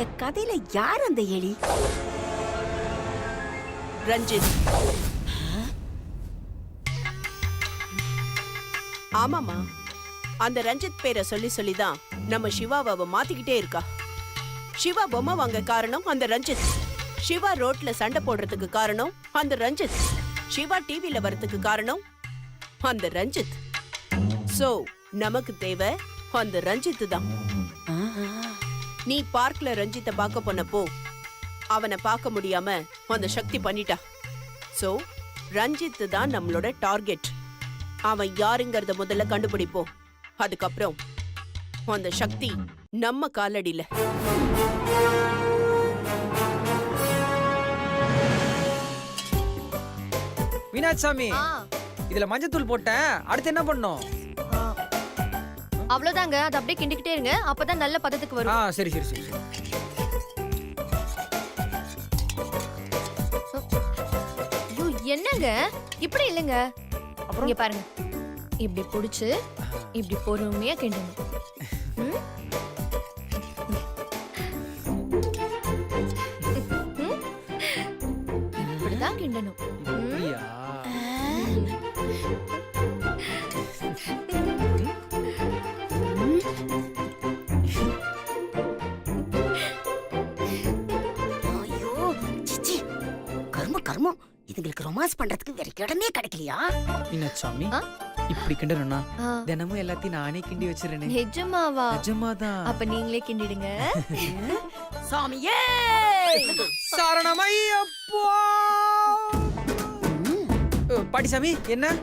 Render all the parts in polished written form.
இந்த கதையில யார் அந்த எலி? ரஞ்சித். ஆமாமா, அந்த ரஞ்சித் பேரை சொல்லி சொல்லிதான் நம்ம சிவாவை அவ மாத்திக்கிட்டே இருக்கா. சிவா பொம்மை வாங்க காரணம் அந்த ரஞ்சித். சிவா ரோட்ல சண்டை போடுறதுக்கு காரணம் அந்த ரஞ்சித். சிவா டிவில வரதுக்கு காரணம் அந்த ரஞ்சித். சோ நமக்கு தேவை அந்த ரஞ்சித் தான். நீ பார்க்ல ரஞ்சித்தை பார்க்க போனப்போ அவனை பார்க்க முடியாம அந்த சக்தி பண்ணிட்டா. சோ ரஞ்சித் தான் நம்மளோட டார்கெட். அவன் யாருங்கறத முதல்ல கண்டுபிடிப்போம். அதுக்கப்புறம் அந்த சக்தி நம்ம காலடியில. மீனாட்சாமி, இதுல மஞ்சத்தூள் போட்டேன். அடுத்து என்ன பண்ணும்? அவ்வளவுதாங்க. அது அப்படியே கிண்டிக்கிட்டே இருங்க. அப்பதான் நல்ல பதத்துக்கு வரும். சரி சரி சரி. ஐயோ, என்னங்க இப்படி இல்லைங்க. இங்க பாருங்க, இப்படி புடிச்சு இப்படி பொறுமையா கிண்டணும். இப்படிதான் கிண்டணும். கர்மம், இதுங்களுக்கு ரொமான்ஸ் பண்றதுக்கு வேற இடமே கிடைக்கலையா? மீனாட்சாமி, இப்படி கிண்டணும்னா தினமும் எல்லாத்தையும் நானே கிண்டி வச்சிருக்கேன். நிஜமாவா? நிஜமாதான். அப்ப நீங்களே கிண்டிடுங்க. சாமியே சரணமையப்பா. பாட்டிசாமி, என்ன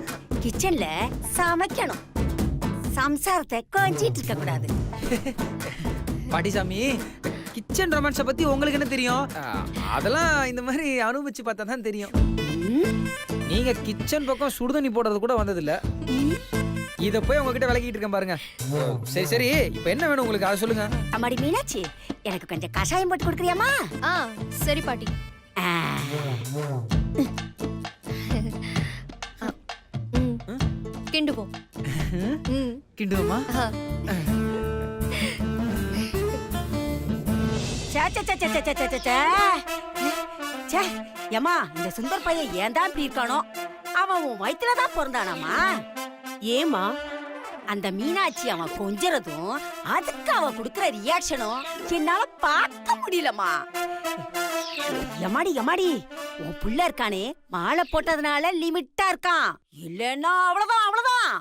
கிச்சன்ல சமைக்கணும், சம்சாரத்தை கொஞ்சிட்டு இருக்க கூடாது. பாட்டிசாமி, கிச்சன் ரொமான்ஸ பத்தி உங்களுக்கு என்ன தெரியும்? அதெல்லாம் இந்த மாதிரி அனுபவிச்சு பார்த்தா தான் தெரியும். நீங்க கிச்சன் பக்கம் சுடுதண்ணி போடுறது கூட வந்தது இல்ல. இத போய் உங்ககிட்ட விளக்கிட்டு இருக்கேன் பாருங்க. சரி சரி, இப்போ என்ன வேணும் உங்களுக்கு, அதை சொல்லுங்க. அம்மாடி மீனாட்சி, எனக்கு கொஞ்சம் கஷாயம் போட்டு கொடுக்குறியாமா? சரி பாட்டி. கிண்டுவோம். கிண்டுவோமா? ஏமா, இந்த சுந்தர் பையன் ஏன் தான் இப்படி இருக்கானோ? அவன் உன் வயிற்றுலதான் பிறந்தானாமா? ஏமா அந்த மீனாட்சி அவன் கொஞ்சறதும் அதுக்கு அவன் கொடுக்கிற ரியாக்ஷனும் என்னால பார்க்க முடியலமா. எமாடி, உன் புள்ள இருக்கானே, மாலை போட்டதுனால லிமிட்டா இருக்கான். இல்லன்னா அவ்வளவுதான்.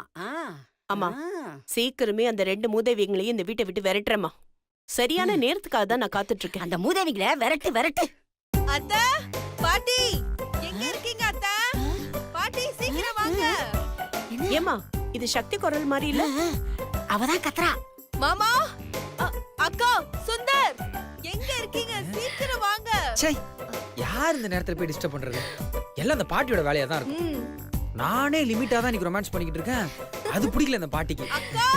ஆமா, சீக்கிரமே அந்த 2 மூதேவிங்களையும் இந்த வீட்டை விட்டு விரட்டுறமா. சரியான நேரத்துக்காக தான் நான் காத்துட்டு இருக்கேன். அந்த மூதேவிங்களை விரட்டு. அத்தா, பாட்டி, எங்க இருக்கீங்க அத்தா? பாட்டி, சீக்கிரம் வாங்க. ஏமா, இது சக்தி குரல் மாதிரி இல்ல? அவதான் கத்துறா. மாமா, அக்கா, சுந்தர், எங்க இருக்கீங்க? சீக்கிரம் வாங்க. சே, யார் இந்த நேரத்துல போய் டிஸ்டர்ப் பண்றது? எல்லாம் அந்த பாட்டியோட வேலையா தான் இருக்கும். நானே லிமிட்டா தான் இன்னைக்கு ரொமான்ஸ் பண்ணிக்கிட்டு இருக்கேன். அது பிடிக்கல இந்த பாட்டிக்கு. அக்கா,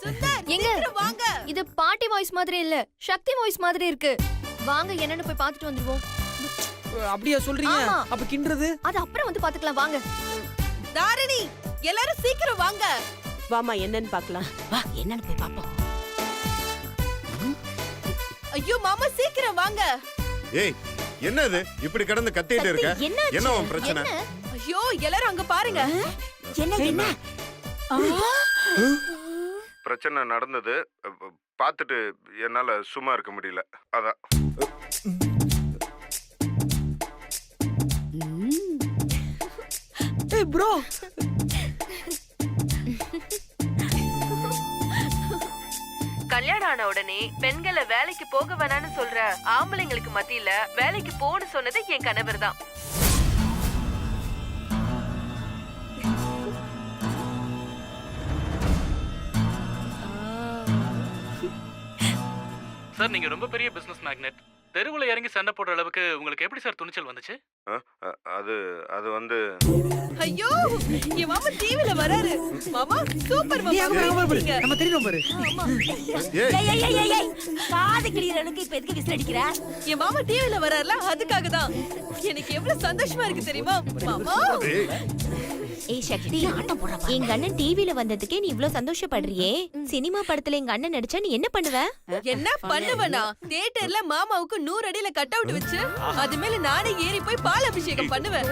சுந்தர், சீக்கிரம் வாங்க. இது பாட்டி வாய்ஸ் மாதிரி இல்ல, சக்தி வாய்ஸ் மாதிரி இருக்கு. வாங்க, என்னன்னு போய் பார்த்துட்டு வந்துருவோம். அப்படியா சொல்றீங்க? அப்ப கிண்டறது அது அப்புறம் வந்து பாத்துக்கலாம். வாங்க தாரிணி, எல்லாரும் சீக்கிரம் வாங்க. வாமா, என்னன்னு பார்க்கலாம். வா, என்னன்னு போய் பாப்போம். ஐயோ மாமா, சீக்கிரம் வாங்க. ஏய், என்னது இப்படி கடந்து கத்திட்டு இருக்க? என்ன உன் பிரச்சனை? ஐயோ, எல்லாரும் அங்க பாருங்க. என்ன பிரச்சனை நடந்தது பார்த்துட்டு என்னால சும்மா இருக்க முடியல, அதான். ஏய் ப்ரோ, கல்யாணம் ஆன உடனே பெண்களை வேலைக்கு போக வேணான்னு சொல்ற ஆம்பளைங்களுக்கு மத்தியில வேலைக்கு போன்னு சொன்னது என் கணவர் தான். சார், நீங்க ரொம்ப பெரிய பிசினஸ் மேக்னெட். தெருவுல இறங்கி சண்டை போடுற அளவுக்கு உங்களுக்கு எப்படி சார் துணிச்சல் வந்துச்சு? அது வந்து ஐயோ, என் மாமா டிவில வராரு. மாமா, சூப்பர் மாமா. நம்ம தெரியும் பாரு. ஏய், காது கிளியறனுக்கு இப்ப எதுக்கு விசில் அடிக்கிற? என் மாமா டிவில வராருல, அதுக்காக தான். எனக்கு எவ்வளவு சந்தோஷமா இருக்கு தெரியுமா மாமா? ஏய் சக்தி, ஆட்டம் போடுறா பாருங்க. எங்க அண்ணன் டிவில வந்ததுக்கே நீ இவ்ளோ சந்தோஷப்படுறியே, சினிமா படத்துல எங்க அண்ணன் நடிச்சா நீ என்ன பண்ணுவ? என்ன பண்ணுவனா? தியேட்டர்ல மாமாவுக்கு 100 அடியில கட் அவுட் வச்சு அது மேல நானே ஏறி போய் பால் அபிஷேகம் பண்ணுவேன்.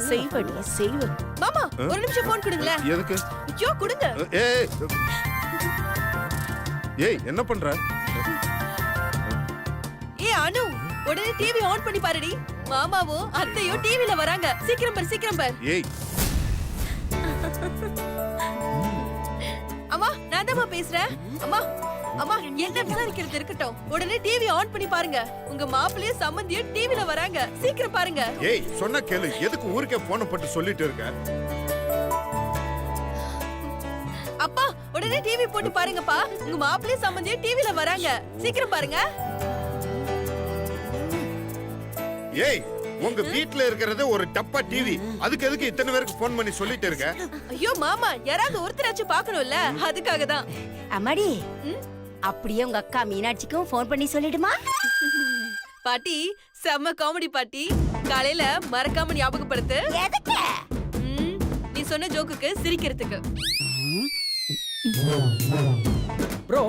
செய்வடி செய்வ. மாமா ஒரு நிமிஷம் போன் கொடுங்களேன். எதுக்கு? ஐயோ கொடுங்க. ஏய் ஏய் என்ன பண்ற? ஏய் அனு, உடனே டிவி ஆன் பண்ணி பாருடி. மாமாவும் அத்தையும் டிவில வராங்க. சீக்கிரம் பார், சீக்கிரம் பார். ஏய் அம்மா நான் தான் பேசுறேன். அம்மா அம்மா என்ன விசாரிக்கிறது இருக்கட்டும். உடனே டிவி ஆன் பண்ணி பாருங்க. உங்க மாப்பிள்ளையும் சம்மந்தியும் டிவில வராங்க. சீக்கிரம் பாருங்க. ஏய் சொன்னா கேளு. எதுக்கு ஊருக்கே போன் போட்டு சொல்லிட்டு இருக்க? அப்பா உடனே டிவி போட்டு பாருங்கப்பா. உங்க மாப்பிள்ளையும் சம்மந்தியும் டிவில வராங்க. சீக்கிரம் பாருங்க. ஏய் உங்க வீட்ல இருக்கிறது ஒரு டப்பா டிவி. அதுக்கு எதுக்கு இத்தனை பேருக்கு போன் பண்ணி சொல்லிட்டு இருக்க? ஐயோ மாமா, யாராவது ஒருத்தராச்சும் பார்க்கணும்ல, அதுக்காக தான். அம்மாடி, அப்படியே உங்க அக்கா மீனாட்சிக்கும் ஃபோன் பண்ணி சொல்லிடுமா? பாட்டி செம்ம காமெடி பாட்டி. காலையில மறக்காம ஞாபகப்படுத்து. எதுக்கு? நீ சொன்ன ஜோக்குக்கு சிரிக்கிறதுக்கு. ப்ரோ,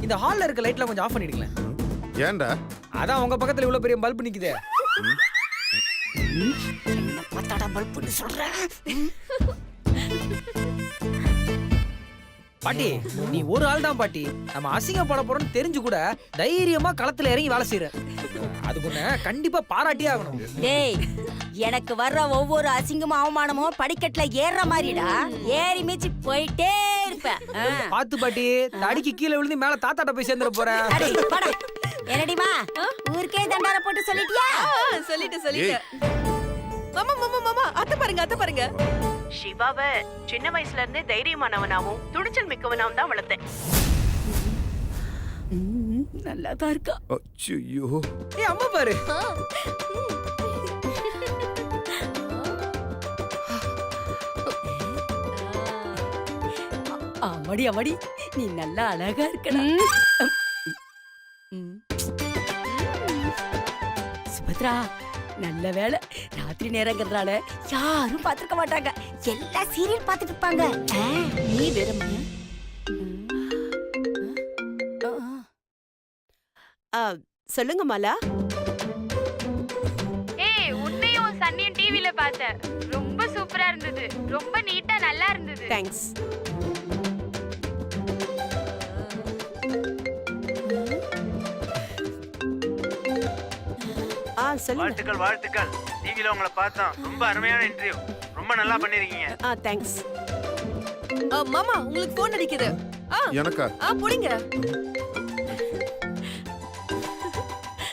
இந்த ஹால்ல இருக்க லைட்லாம் கொஞ்சம் ஆஃப் பண்ணிடுங்களேன். ஏன்டா? அதான் உங்க பக்கத்துல இவ்வளவு பெரிய பல்ப் நிக்குதே. என்ன பார்த்தாடா பல்புன்னு சொல்ற? பாட்டி, நீ ஒரு ஆள் தான் பாட்டி. நம்ம அசிங்கப்பட போறோம்னு தெரிஞ்சு கூட தைரியமா களத்துல இறங்கி வேலை செய்யற. அது ஒண்ணு கண்டிப்பா பாராட்டியே ஆகணும். டேய், எனக்கு வர்ற ஒவ்வொரு அசிங்கமும் அவமானமும் படிக்கட்டுல ஏறுற மாதிரிடா. ஏறி மிச்சு போயிட்டே இருப்பேன். பாத்து பாட்டி, தடிக்கு கீழே விழுந்து மேல தாத்தாட்ட போய் சேர்ந்துட போற. அடே, வாடா. என்னடிமா, ஊருக்கே தண்டார போட்டு சொல்லிட்டியா? சொல்லிட்டு. மாமா மாமா மாமா, அத்தை பாருங்க, அத்தை பாருங்க. சிவாவை சின்ன வயசுல இருந்தே தைரியமானவனாவும் துணிச்சல் மிக்கவனாவும் தான் வளர்த்தேன். நல்லா தான் இருக்கா. ஐயோ ஏய் அம்மா பாரு. அம்மாடி அம்மாடி, நீ நல்லா அழகா இருக்கடா. சுபத்ரா, நல்ல வேளை ராத்திரி நேரங்கிறதுனால யாரும் பாத்துக்க மாட்டாங்க. எல்லா சீரியல் பாத்துட்டு இருப்பாங்க. நீ வெறும் சொல்லுங்க மாலா. ஏய், உன்னையும் சன்னியும் டிவில பார்த்தேன். ரொம்ப சூப்பரா இருந்தது. ரொம்ப நீட்டா நல்லா இருந்தது. தேங்க்ஸ். சொல்லுங்க. வாழ்த்துக்கள். டிவில உங்களை பார்த்தோம். ரொம்ப அருமையான இன்டர்வியூ. ரொம்ப நல்லா பண்ணிருக்கீங்க. தேங்க்ஸ். மாமா உங்களுக்கு போன் அடிக்குது. எனக்கா? புடிங்க.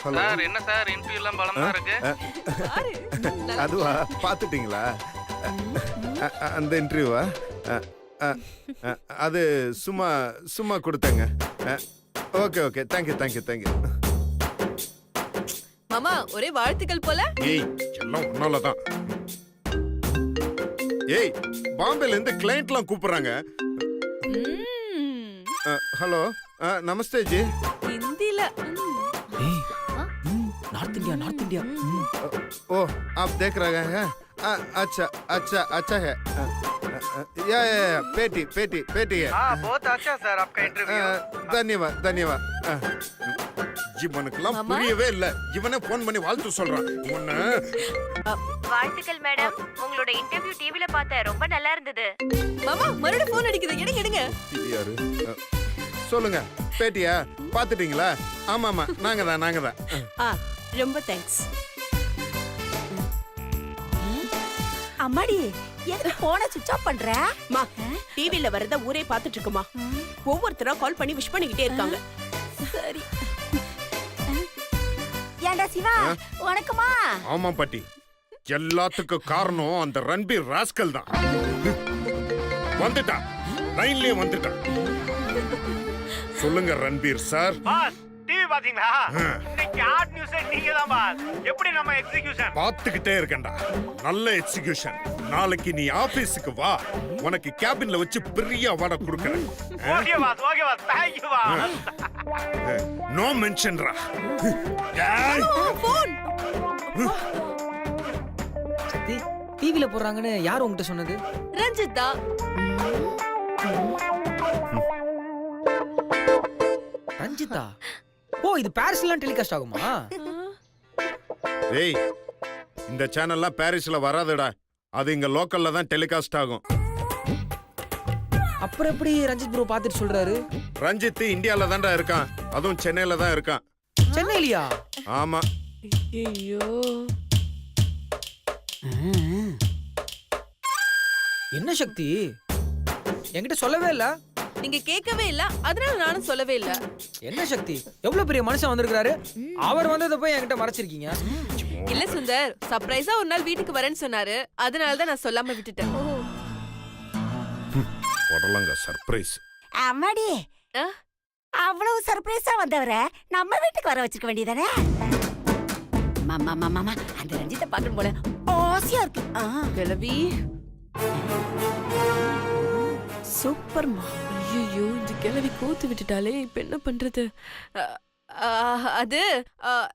ஹலோ சார், என்ன சார் இன்டர்வியூ எல்லாம் பலமா இருக்கு? அதுவா பாத்துட்டீங்களா? அந்த இன்டர்வியூவா? அது சும்மா சும்மா கொடுத்தேங்க. Okay thank you. மாமா ஒரே வாழ்த்துக்கள் போல. ஏய் எல்லாம் உன்னாலதான். ஏய் பாம்பேல இருந்து கிளையண்ட்லாம் கூப்பிடுறாங்க. ஹலோ நமஸ்தே ஜி. ஹிந்தில. North India. ओ आप देख रहे हैं? अच्छा है। या पेटी है। हाँ बहुत अच्छा सर आपका इंटरव्यू। धन्यवाद। இவனுக்குலாம் புரியவே இல்ல. இவனே போன் பண்ணி வாழ்த்து சொல்றான். வாழ்த்துக்கள் மேடம். உங்களோட இன்டர்வியூ டிவில பார்த்தேன். ரொம்ப நல்லா இருந்தது. மாமா மறுபடியும் போன் அடிக்குது. எடுங்க. இது யாரு? சொல்லுங்க. பேட்டியா பாத்துட்டீங்களா? ஆமாமா, நாங்க தான். ரொம்ப தேங்க்ஸ். அம்மாடி, எதுக்கு போனை சுவிட்ச் ஆஃப் பண்ற? டிவில வரத ஊரே பாத்துட்டு இருக்குமா. ஒவ்வொருத்தரா கால் பண்ணி விஷ் பண்ணிக்கிட்டே இருக்காங்க. சரி. ஏண்டா சிவா, வணக்கமா? ஆமா பாட்டி, எல்லாத்துக்கும் காரணம் அந்த ரன்பீர் ராஸ்கல் தான். வந்துட்டான், லைன்லயே வந்துட்டான். சொல்லுங்க ரன்பீர் சார். பாஸ் டிவி பாத்தீங்களா? இன்னைக்கு ஹாட் நியூஸ் நீங்க தான் பாஸ். எப்படி நம்ம எக்ஸிகியூஷன்? பாத்துக்கிட்டே இருக்கேன்டா. நல்ல எக்ஸிகியூஷன். நாளைக்கு நீ ஆபீஸ்க்கு வா, உனக்கு கேபின்ல வச்சு பெரிய அவார்ட கொடுக்கறேன். Okay boss. Thank you boss. No மென்ஷன்ரா. போன். டிவில போடுறாங்கன்னு யார் உங்ககிட்ட சொன்னது? ரஞ்சித் தான். ரஞ்சிதா? ஓ, இது பாரிஸ்லாம் டெலிகாஸ்ட் ஆகுமா? ஏய், இந்த சேனல்லாம் பாரிஸ்ல வராதுடா. அது இங்க லோக்கல்ல தான் டெலிகாஸ்ட் ஆகும். அப்புறம் எப்படி ரஞ்சித் ப்ரோ பார்த்துட்டு சொல்றாரு? ரஞ்சித் இந்தியால தான்டா இருக்கான். அதுவும் சென்னையில தான் இருக்கான். சென்னையிலயா? ஆமா. ஐயோ, என்ன சக்தி, என்கிட்ட சொல்லவே இல்ல. நீங்க கேட்கவே இல்ல, அதனால நானும் சொல்லவே இல்ல. என்ன சக்தி, எவ்வளவு பெரிய மனுஷன் வந்திருக்காரு, அவர் வந்ததை போய் என்கிட்ட மறைச்சிருக்கீங்க. இல்ல சுந்தர், சர்ப்ரைஸா ஒரு நாள் வீட்டுக்கு வரேன்னு சொன்னாரு, அதனால தான் நான் சொல்லாம விட்டுட்டேன். உடலங்க சர்ப்ரைஸ். அம்மாடி, ஆ? அவ்வளவு சர்ப்ரைஸா வந்தவரை நம்ம வீட்டுக்கு வர வச்சிருக்க வேண்டியதானே? மாமா மாமா மாமா, அந்த ரஞ்சித்தை பார்க்கணும் போல ஆசையா இருக்கு. கிளவி சூப்பர்மா. ஐயோ, இந்த கிளவி கோத்து விட்டுட்டாலே, இப்ப என்ன பண்றது? அது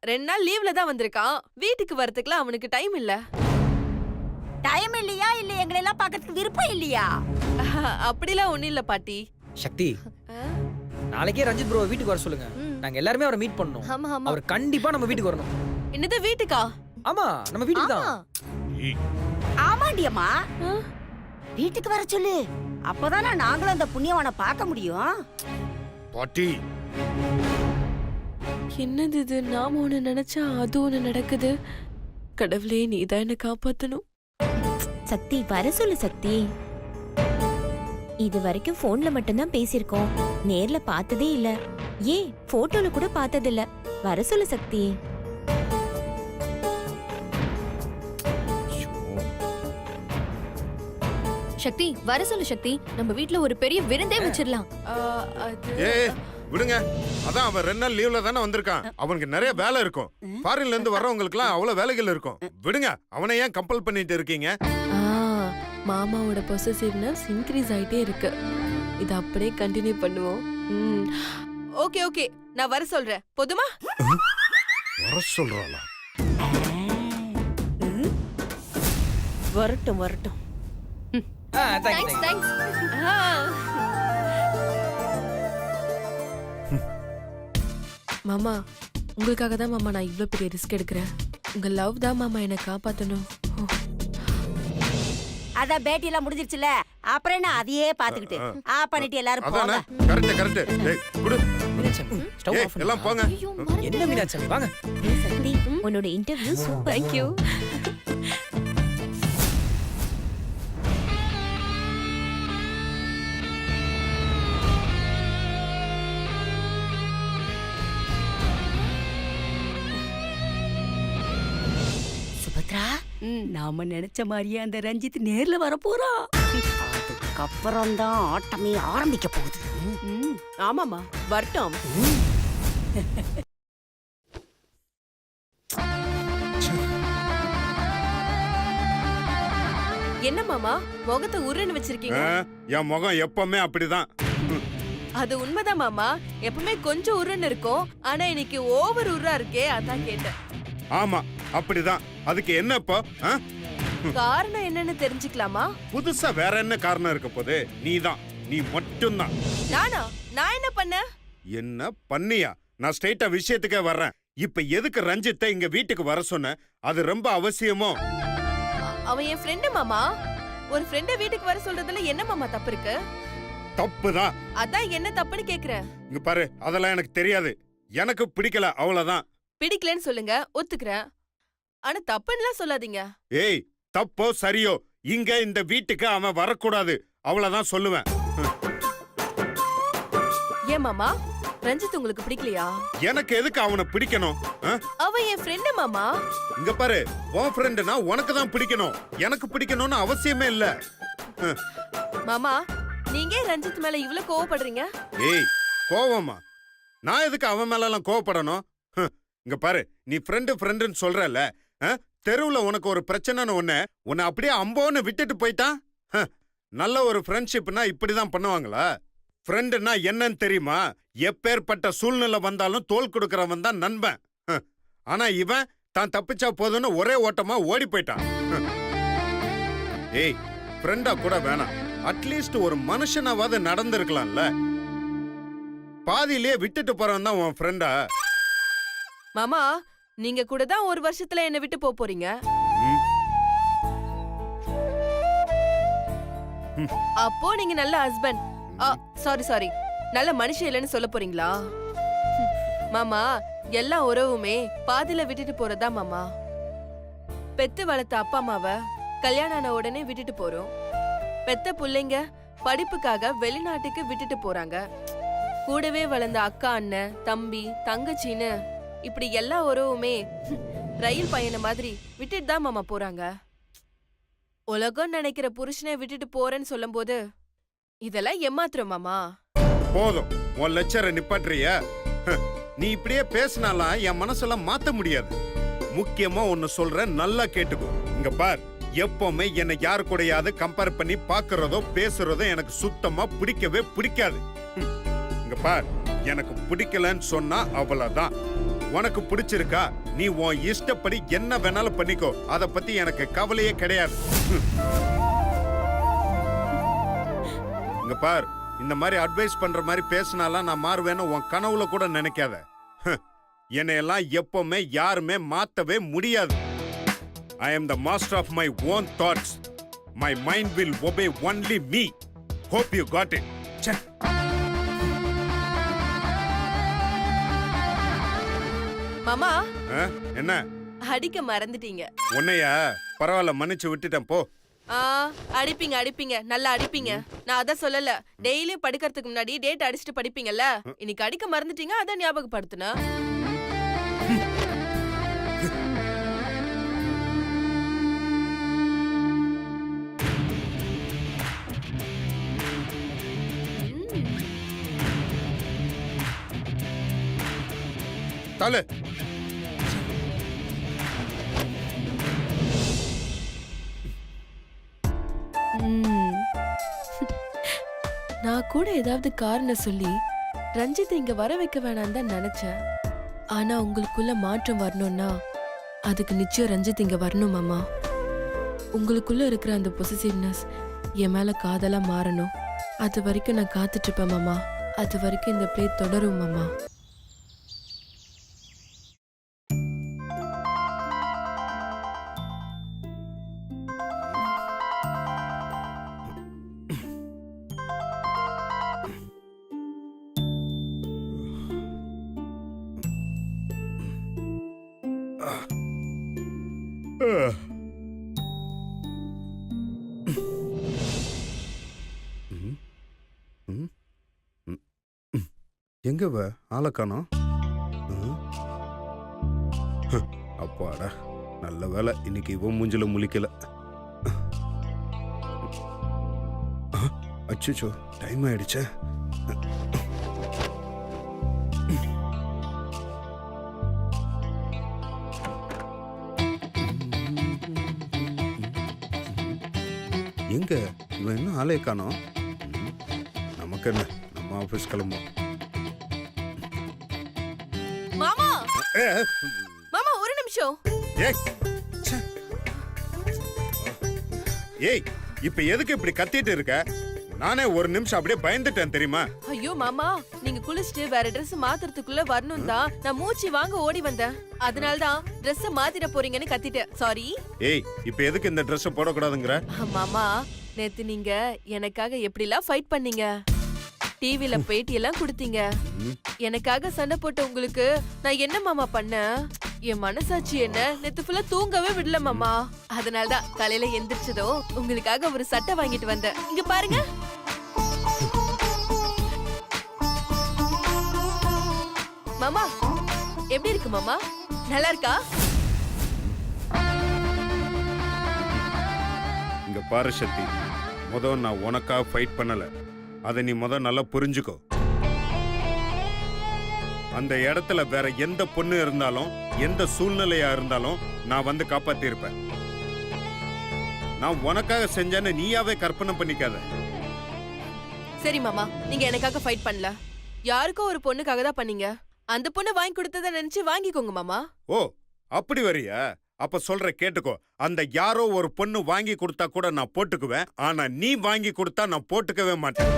2 நாள் லீவ்ல தான் வந்திருக்கான். வீட்டுக்கு வரதுக்குலாம் அவனுக்கு டைம் இல்ல. டைம் இல்லையா, இல்ல எங்களை எல்லாம் பார்க்கிறதுக்கு விருப்பம் இல்லையா? அப்படிலாம் ஒண்ணும் இல்ல பாட்டி. சக்தி, நாளைக்கே ரஞ்சித் ப்ரோ வீட்டுக்கு வர சொல்லுங்க. நாங்க எல்லாருமே அவரை மீட் பண்ணணும். ஆமா ஆமா. அவர் கண்டிப்பா நம்ம வீட்டுக்கு வரணும். என்னது வீட்டுக்கா? ஆமா, நம்ம வீட்டுக்கு தான். ஆமாண்டி அம்மா, வீட்டுக்கு வர சொல்லு. அப்பதானே நாங்களும் அந்த புண்ணியவானை பார்க்க முடியும். பாட்டி, என்னது இது? நாம ஒண்ணு நினைச்சா அது ஒண்ணு நடக்குது. கடவுளே, நீதான் என்ன காப்பாத்தணும். சக்தி, வர சொல்லு சக்தி. இது வரைக்கும் போன்ல மட்டும்தான் பேசியிருக்கோம், நேர்ல பார்த்ததே இல்ல. ஏன் போட்டோல கூட பார்த்ததில்ல. வர சொல்லு சக்தி. சக்தி, வர சொல்லு சக்தி. நம்ம வீட்ல ஒரு பெரிய விருந்தே வச்சிரலாம். ஏய் விடுங்க. அதான் அவன் 2 நாள் லீவ்ல தானே வந்திருக்கான். அவனுக்கு நிறைய வேலை இருக்கும். ஃபாரின்ல இருந்து வர்றவங்களுக்குலாம் அவ்வளவு வேலைகள் இருக்கும். விடுங்க, அவனை ஏன் கம்பல் பண்ணிட்டு இருக்கீங்க? மாமாவோட பொசசிவ்னஸ் இன்க்ரீஸ் ஆயிட்டே இருக்கு. இது அப்படியே கண்டினியூ பண்ணுவோம். ஓகே ஓகே, நான் வர சொல்றேன். போதுமா? வர சொல்றாளா? வரட்டும் வரட்டும். தேங்க்ஸ். தேங்க்ஸ். மாமா, உங்களுக்காக தான் மாமா நான் இவ்ளோ பெரிய ரிஸ்க் எடுக்கிறேன். உங்க லவ் தான் மாமா என்னை காப்பாத்தணும். அதான் பேட்டி எல்லாம் முடிஞ்சிருச்சுல, அப்புறம் என்ன அதையே பாத்துக்கிட்டு பண்ணிட்டு எல்லாரும் அதானே? போங்க. Correct correct. ஏய் குடு. மீனாட்சி, ஸ்டவ் ஏய் ஆஃப் பண்ணு. எல்லாம் போங்க. என்ன மீனாட்சி, வாங்க. சக்தி, உன்னோட interview super. Thank you. Subhadra, நாம நினைச்ச மாதிரியே அந்த ரஞ்சித் நேர்ல வர போறான். அதுக்கப்புறம் தான் ஆட்டமே ஆரம்பிக்க போகுது. ஆமாமா, வரட்டும். என்ன மாமா, முகத்தை உருன்னு வச்சிருக்கீங்க? என் முகம் எப்பவுமே அப்படிதான். அது உண்மைதான் மாமா, எப்பவுமே கொஞ்சம் உருன்னு இருக்கும். ஆனா இன்னைக்கு ஓவர் உருரா இருக்கே, அதான் கேட்டேன். ஆமா, அப்படிதான். அதுக்கு என்ன இப்போ? காரணம் என்னன்னு தெரிஞ்சுக்கலாமா? புதுசா வேற என்ன காரணம் இருக்க போது? நீ மட்டும்தான். நானா? நான் என்ன பண்ண? என்ன பண்ணியா? நான் ஸ்ட்ரைட்டா விஷயத்துக்கே வர்றேன். இப்ப எதுக்கு ரஞ்சித்தை இங்க வீட்டுக்கு வர சொன்ன? அது ரொம்ப அவசியமோ? அவன் என் ஃப்ரெண்டு மாமா. ஒரு ஃப்ரெண்ட வீட்டுக்கு வர சொல்றதுல என்ன மாமா தப்பு இருக்கு? தப்புதான். அதான் என்ன தப்புன்னு கேக்குறேன். இங்க பாரு, அதெல்லாம் எனக்கு தெரியாது. எனக்கு பிடிக்கல, அவ்வளவுதான். பிடிக்கலன்னு சொல்லுங்க, ஒத்துக்கிறேன். ஆனா தப்புன்னுலாம் சொல்லாதீங்க. ஏய், தப்போ சரியோ, இங்க இந்த வீட்டுக்கு அவன் வரக்கூடாது, அவ்வளவுதான் சொல்லுவேன். ஏன் மாமா, ரஞ்சித் உங்களுக்கு பிடிக்கலையா? எனக்கு எதுக்கு அவனை பிடிக்கணும்? அவன் என் ஃப்ரெண்டு மாமா. இங்க பாரு, உன் ஃப்ரெண்டுனா உனக்கு தான் பிடிக்கணும், எனக்கு பிடிக்கணும்னு அவசியமே இல்ல. மாமா, நீங்க ஏன் ரஞ்சித் மேல இவ்ளோ கோவப்படுறீங்க? ஏய், கோவமா? நான் எதுக்கு அவன் மேல எல்லாம் கோவப்படணும்? இங்க பாரு, நீ ஃப்ரெண்டுன்னு சொல்றல, தெருவுல உனக்கு ஒரு பிரச்சனைன்னு உன்னை அப்படியே அம்போன்னு விட்டுட்டு போயிட்டான். நல்ல ஒரு ஃப்ரெண்ட்ஷிப்னா இப்படிதான் பண்ணுவாங்களா? ஃப்ரெண்டுன்னா என்னன்னு தெரியுமா? எப்பேற்பட்ட சூழ்நிலை வந்தாலும் தோல் கொடுக்கறவன் தான் நண்பன். ஆனா இவன் தான் தப்பிச்சா போதுன்னு ஒரே ஓட்டமா ஓடி போயிட்டான். ஏய் ஃப்ரெண்டா கூட வேணாம், அட்லீஸ்ட் ஒரு மனுஷனாவது நடந்திருக்கலாம்ல. பாதியிலே விட்டுட்டு போறவன் தான் உன் ஃப்ரெண்டா? மாமா நீங்க கூட தான் ஒரு வருஷத்துல என்ன விட்டு போறீங்க. அப்போ நீங்க நல்ல ஹஸ்பண்ட், சாரி நல்ல மனுஷன் இல்லைன்னு சொல்ல போறீங்களா? மாமா எல்லா உறவுமே பாதியில விட்டுட்டு போறதா மாமா. பெத்து வளர்த்த அப்பா அம்மாவை கல்யாணம் ஆன உடனே விட்டுட்டு போறோம். பெத்த பிள்ளைங்க படிப்புக்காக வெளிநாட்டுக்கு விட்டுட்டு போறாங்க. கூடவே வளர்ந்த அக்கா அண்ணன் தம்பி தங்கச்சின்னு இப்படி எல்லா உறவுமே ரயில் பயணம் மாதிரி விட்டுட்டு தான் மாமா போறாங்க. உலகம் நினைக்கிற புருஷனை விட்டுட்டு போறேன்னு சொல்லும் போது இதெல்லாம் ஏமாத்துறோம் மாமா. போதும், உன் லெக்சரை நிப்பாட்டுறியா? நீ இப்படியே பேசினாலாம் என் மனசெல்லாம் மாத்த முடியாது. முக்கியமா ஒன்னு சொல்றேன், நல்லா கேட்டுக்கோ. இங்க பார், எப்பவுமே என்னை யாரு கூடயாவது கம்பேர் பண்ணி பாக்குறதோ பேசுறதோ எனக்கு சுத்தமா பிடிக்கவே பிடிக்காது. இங்க பார், எனக்கு பிடிக்கலன்னு சொன்னா அவ்வளவுதான். உனக்கு பிடிச்சிருக்கா, நீ உன் இஷ்டப்படி என்ன வேணாலும் பண்ணிக்கோ, அத பத்தி எனக்கு கவலையே கிடையாது. இங்க பார், இந்த மாதிரி அட்வைஸ் பண்ற மாதிரி பேசினாலாம் நான் மாறுவேன்னு உன் கனவுல கூட நினைக்காத. என்னையெல்லாம் எப்பவுமே யாருமே மாத்தவே முடியாது. I am the master of my own thoughts. My mind will obey only me. Hope you got it. ச்சே. மாமா என்ன அடிக்க மறந்துட்டீங்க. உன்னையா? பரவாயில்ல, மன்னிச்சு விட்டுட்டேன் போ. அடிப்பீங்க நல்லா அடிப்பீங்க. நான் அதான் சொல்லல, டெய்லியும் படுக்கிறதுக்கு முன்னாடி டேட் அடிச்சுட்டு படிப்பீங்கல்ல, இன்னைக்கு அடிக்க மறந்துட்டீங்க, அதான் ஞாபகப்படுத்தினா. தல நான் கூட ஏதாவது காரணம் சொல்லி ரஞ்சித் இங்க வர வைக்க வேணாம் தான் நினைச்சேன். ஆனா உங்களுக்குள்ள மாற்றம் வரணும்னா அதுக்கு நிச்சயம் ரஞ்சித் இங்க வரணும் மாமா. உங்களுக்குள்ள இருக்கிற அந்த பொசிசிவ்னஸ் என் மேல காதலா மாறணும். அது வரைக்கும் நான் காத்துட்டு இருப்பேன் மாமா. அது வரைக்கும் இந்த பிளே தொடரும் மாமா. எங்க ஆளை காணோம்? அப்பாடா, நல்ல வேலை இன்னைக்கு இவன் மூஞ்சில முழிக்கல. அச்சோ, டைம் ஆயிடுச்சே. எங்க இவன் இன்னும் ஆளே காணோம்? நமக்கு என்ன, நம்ம ஆபீஸ் கிளம்பும். மாமா மாமா ஒரு நிமிஷம். ஏய், இப்ப எதுக்கு இப்படி கத்திட்டு இருக்க? நானே ஒரு நிமிஷம் அப்படியே பயந்துட்டேன் தெரியுமா? ஐயோ மாமா, நீங்க குளிச்சுட்டு வேற Dress மாத்துறதுக்குள்ள வரணும் தான் நான் மூச்சு வாங்க ஓடி வந்தேன். அதனால தான் Dress மாத்திட போறீங்கன்னு கத்திட்டேன். சாரி. ஏய், இப்ப எதுக்கு இந்த Dress போடக்கூடாதுங்கற? மாமா, நேத்து நீங்க எனக்காக எப்படிலாம் ஃபைட் பண்ணீங்க, டிவில பேட்டி எல்லாம் கொடுத்தீங்க. எனக்காக சண்டை போட்ட உங்களுக்கு நான் என்ன மாமா பண்ணேன்? என் மனசாட்சி என்ன நேத்து ஃபுல்லா தூங்கவே விடல மாமா. அதனாலதான் காலையில எந்திரிச்சதோ உங்களுக்காக ஒரு சட்டை வாங்கிட்டு வந்தேன். இங்க பாருங்க. மாமா எப்படி இருக்கு மாமா? நல்லா இருக்கா? இங்க பாரு சக்தி, முதல்ல நான் உனக்காக ஃபைட் பண்ணல. அதை நீ நல்லா புரிஞ்சுக்கோ. அந்த இடத்துல வேற எந்த பொண்ணு இருந்தாலும் எந்த சூழ்நிலையா இருந்தாலும் நான் வந்து காப்பாத்திருப்பேன். நான் உனக்காக செஞ்சேன்னு நீயாவே கற்பனை பண்ணிக்காத. சரி மாமா, நீங்க எனக்காக ஃபைட் பண்ணல, யாருக்கோ ஒரு பொண்ணுக்காக தான் பண்ணீங்க. அந்த பொண்ணு வாங்கி கொடுத்ததை நினைச்சு வாங்கிக்கோங்க மாமா. ஓ, அப்படி வரியா? அப்ப சொல்ற கேட்டுக்கோ. அந்த யாரோ ஒரு பொண்ணு வாங்கி கொடுத்தா கூட நான் போட்டுக்குவேன். ஆனா நீ வாங்கி கொடுத்தா நான் போட்டுக்கவே மாட்டேன்.